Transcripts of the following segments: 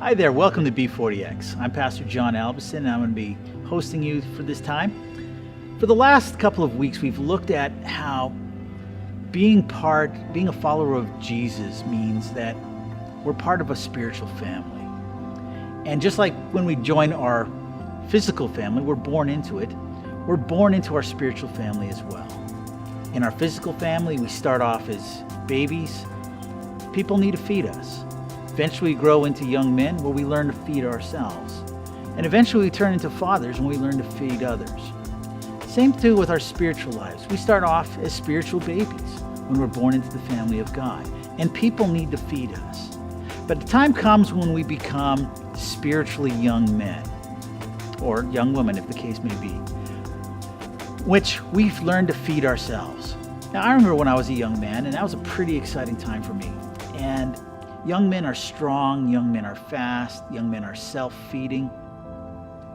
Hi there, welcome to B40X. I'm Pastor John Albiston, and I'm going to be hosting you for this time. For the last couple of weeks, we've looked at how being a follower of Jesus means that we're part of a spiritual family. And just like when we join our physical family, we're born into it, we're born into our spiritual family as well. In our physical family, we start off as babies. People need to feed us. Eventually we grow into young men where we learn to feed ourselves. And eventually we turn into fathers when we learn to feed others. Same too with our spiritual lives. We start off as spiritual babies when we're born into the family of God. And people need to feed us. But the time comes when we become spiritually young men, or young women if the case may be, which we've learned to feed ourselves. Now I remember when I was a young man, and that was a pretty exciting time for me. And young men are strong, young men are fast, young men are self-feeding,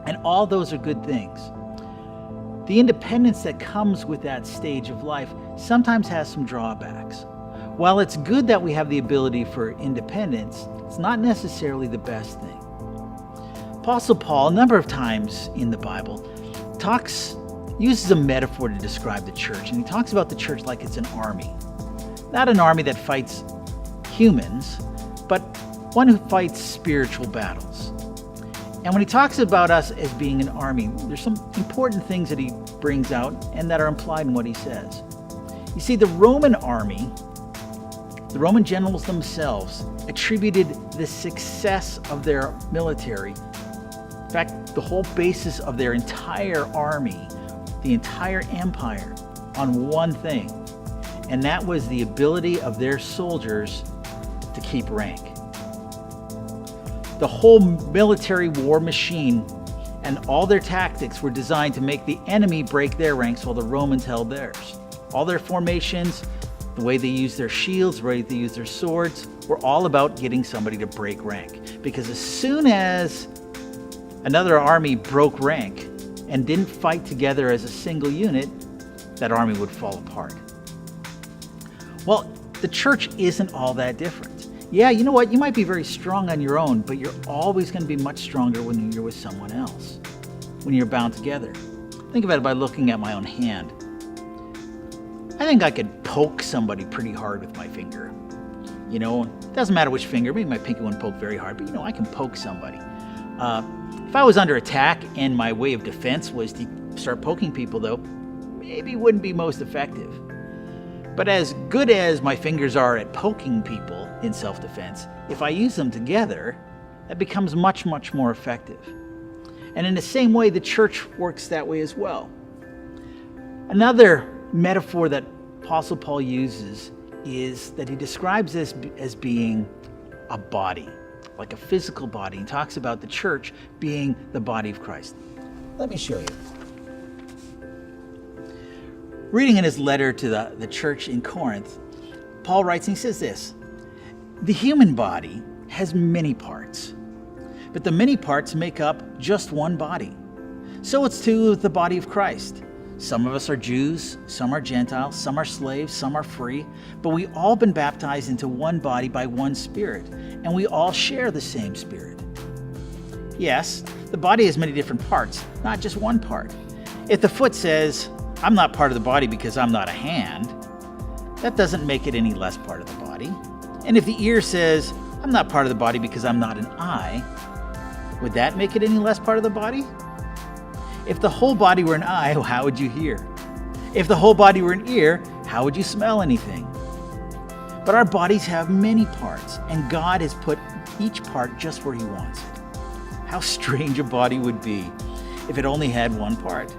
and all those are good things. The independence that comes with that stage of life sometimes has some drawbacks. While it's good that we have the ability for independence, it's not necessarily the best thing. Apostle Paul, a number of times in the Bible, uses a metaphor to describe the church, and he talks about the church like it's an army. Not an army that fights humans, but one who fights spiritual battles. And when he talks about us as being an army, there's some important things that he brings out and that are implied in what he says. You see, the Roman army, the Roman generals themselves, attributed the success of their military, in fact, the whole basis of their entire army, the entire empire, on one thing, and that was the ability of their soldiers to keep rank. The whole military war machine and all their tactics were designed to make the enemy break their ranks while the Romans held theirs. All their formations, the way they used their shields, the way they used their swords, were all about getting somebody to break rank. Because as soon as another army broke rank and didn't fight together as a single unit, that army would fall apart. Well, the church isn't all that different. Yeah, you know what? You might be very strong on your own, but you're always going to be much stronger when you're with someone else, when you're bound together. Think about it by looking at my own hand. I think I could poke somebody pretty hard with my finger. You know, it doesn't matter which finger. Maybe my pinky wouldn't poke very hard, but I can poke somebody. If I was under attack and my way of defense was to start poking people, though, maybe it wouldn't be most effective. But as good as my fingers are at poking people in self-defense, if I use them together, that becomes much, much more effective. And in the same way, the church works that way as well. Another metaphor that Apostle Paul uses is that he describes this as being a body, like a physical body. He talks about the church being the body of Christ. Let me show you. Reading in his letter to the church in Corinth, Paul writes, and he says this: the human body has many parts, but the many parts make up just one body. So it's too with the body of Christ. Some of us are Jews, some are Gentiles, some are slaves, some are free, but we all been baptized into one body by one Spirit, and we all share the same Spirit. Yes, the body has many different parts, not just one part. If the foot says, "I'm not part of the body because I'm not a hand," that doesn't make it any less part of the body. And if the ear says, "I'm not part of the body because I'm not an eye," would that make it any less part of the body? If the whole body were an eye, how would you hear? If the whole body were an ear, how would you smell anything? But our bodies have many parts, and God has put each part just where He wants it. How strange a body would be if it only had one part.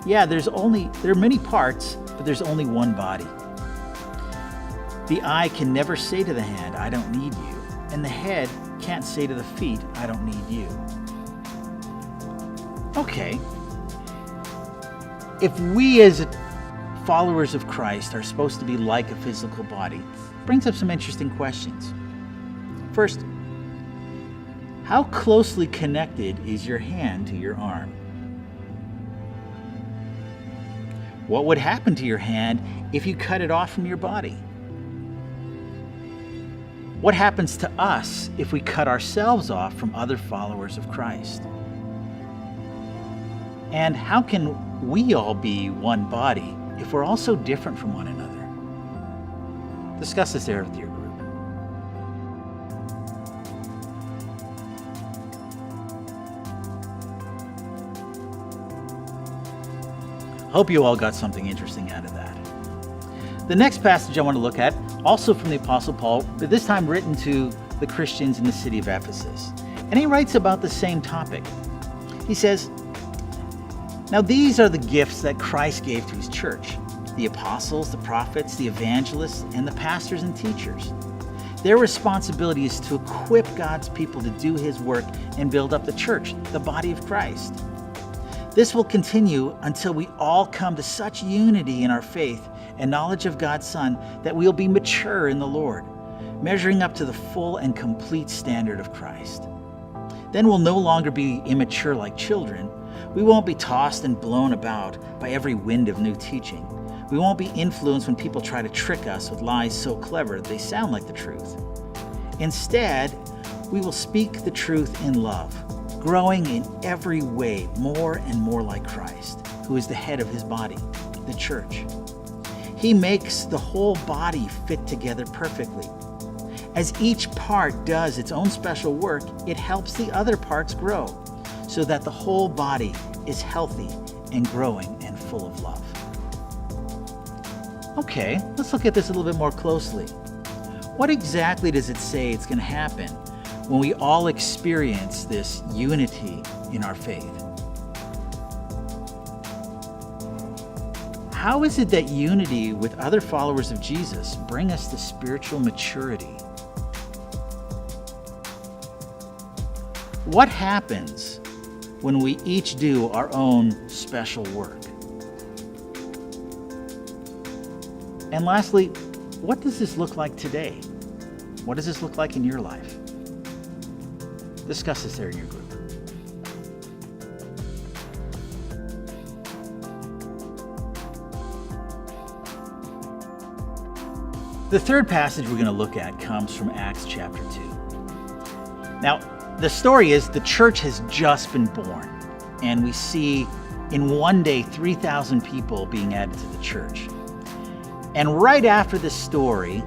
Yeah, there are many parts, but there's only one body. The eye can never say to the hand, "I don't need you," and the head can't say to the feet, "I don't need you." Okay, if we as followers of Christ are supposed to be like a physical body, it brings up some interesting questions. First, how closely connected is your hand to your arm? What would happen to your hand if you cut it off from your body? What happens to us if we cut ourselves off from other followers of Christ? And how can we all be one body if we're all so different from one another? Discuss this there with your group. Hope you all got something interesting out of that. The next passage I want to look at, also from the Apostle Paul, but this time written to the Christians in the city of Ephesus. And he writes about the same topic. He says, "Now these are the gifts that Christ gave to his church, the apostles, the prophets, the evangelists, and the pastors and teachers. Their responsibility is to equip God's people to do his work and build up the church, the body of Christ. This will continue until we all come to such unity in our faith and knowledge of God's Son that we'll be mature in the Lord, measuring up to the full and complete standard of Christ. Then we'll no longer be immature like children. We won't be tossed and blown about by every wind of new teaching. We won't be influenced when people try to trick us with lies so clever they sound like the truth. Instead, we will speak the truth in love, growing in every way more and more like Christ, who is the head of his body, the church. He makes the whole body fit together perfectly. As each part does its own special work, it helps the other parts grow, so that the whole body is healthy and growing and full of love." Okay, let's look at this a little bit more closely. What exactly does it say it's going to happen when we all experience this unity in our faith? How is it that unity with other followers of Jesus bring us to spiritual maturity? What happens when we each do our own special work? And lastly, what does this look like today? What does this look like in your life? Discuss this there in your group. The third passage we're going to look at comes from Acts chapter 2. Now, the story is the church has just been born, and we see in one day 3,000 people being added to the church. And right after this story,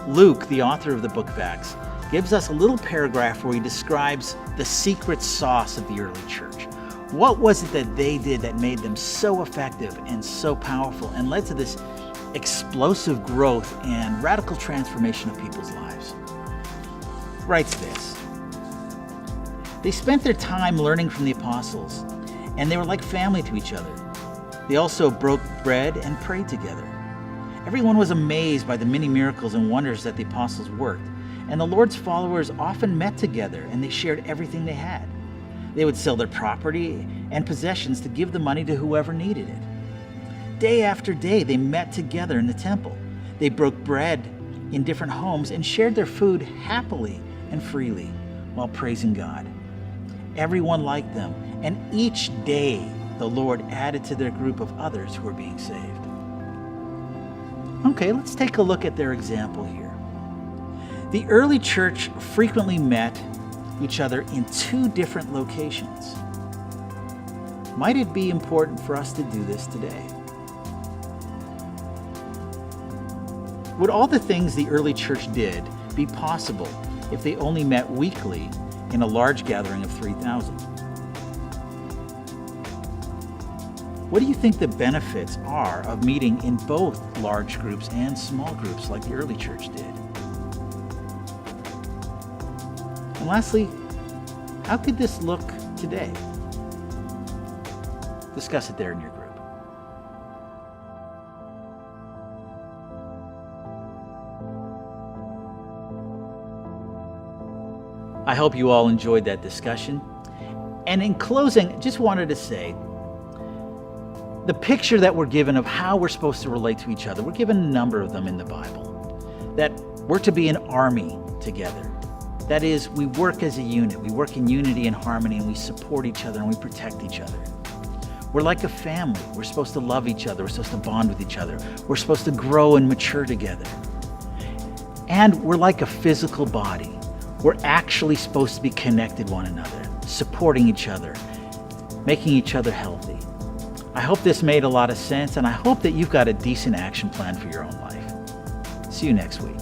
Luke, the author of the book of Acts, gives us a little paragraph where he describes the secret sauce of the early church. What was it that they did that made them so effective and so powerful and led to this explosive growth and radical transformation of people's lives? He writes this: "They spent their time learning from the apostles, and they were like family to each other. They also broke bread and prayed together. Everyone was amazed by the many miracles and wonders that the apostles worked, and the Lord's followers often met together and they shared everything they had. They would sell their property and possessions to give the money to whoever needed it. Day after day, they met together in the temple. They broke bread in different homes and shared their food happily and freely while praising God. Everyone liked them, and each day the Lord added to their group of others who were being saved." Okay, let's take a look at their example here. The early church frequently met each other in two different locations. Might it be important for us to do this today? Would all the things the early church did be possible if they only met weekly in a large gathering of 3,000? What do you think the benefits are of meeting in both large groups and small groups like the early church did? And lastly, how could this look today? Discuss it there in your group. I hope you all enjoyed that discussion. And in closing, just wanted to say, the picture that we're given of how we're supposed to relate to each other, we're given a number of them in the Bible. That we're to be an army together. That is, we work as a unit. We work in unity and harmony, and we support each other and we protect each other. We're like a family. We're supposed to love each other. We're supposed to bond with each other. We're supposed to grow and mature together. And we're like a physical body. We're actually supposed to be connected one another, supporting each other, making each other healthy. I hope this made a lot of sense, and I hope that you've got a decent action plan for your own life. See you next week.